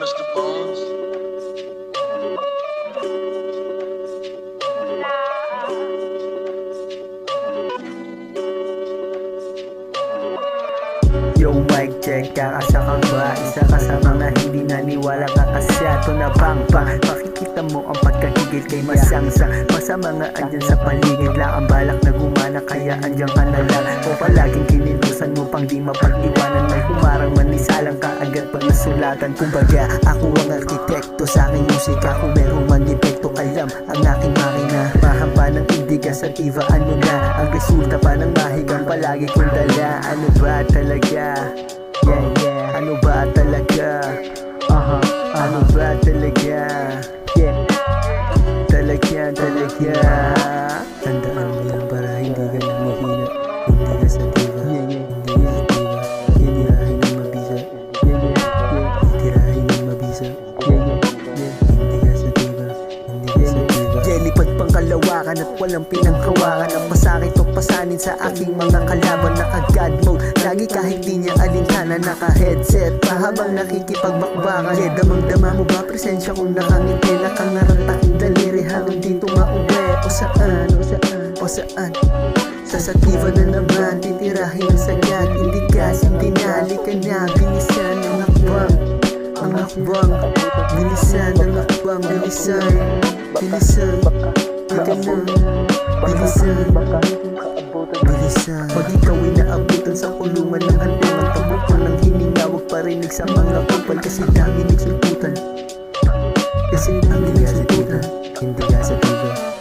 Mr. Bones. Yo mic check, kakasa ka ba? Isa ka sa mga hindi naniwala, kakasyato na bang bang. Makikita mo ang pagkagigil kay masangsa. Masama nga andyan sa paligid lang ang balak na gumana, kaya andyan ka na lang. O palaging kinilusan mo pang di mapag-iwanan. May humarang manisalang ka agad pa nasulatan. Kumbaga ako ang arkitekto sa aking musika. Kung meron man depekto, alam ang aking makina. Mahamba ng indiga sa diva, ano na ang resulta pa ng mahigang palagi kong dala. Ano ba talaga? Yeah, yeah. Ano ba talaga? Ano ba talaga? Yeah. Talaga. Tandaan mo yan para hindi ka na mahina. Hindi ka sa diva. Hindi ka sa diva. Hindi rahin ng mabisa. Hindi rahin ng mabisa. Hindi ka sa diva. Hindi ka sa diva. Lipad pang kalawakan at walang pinanghawakan. Ang pasakit o pasanin sa aking mga kalaban. Naka-God mode lagi kahit di niya alintana. Naka-headset pa habang nakikipagmakbakan. Damang-dama mo ba presensya kung nakangiti? Nakangarang taking daliri hanggang dito mauwi. O saan? Sa sativa na naman titirahin ang sagat. Hindi gas, hindi nali ka na. Bilisan ang hakbang. Bilisan ang hakbang. Bilisan. Ika na. Bilisan. Pag ikaw inaabutan sa kulungan ng hantungan, tabok mo ng hininga, huwag parinig sa mga kupal. Kasi dami nagsulputan. Hindi ka sa diva.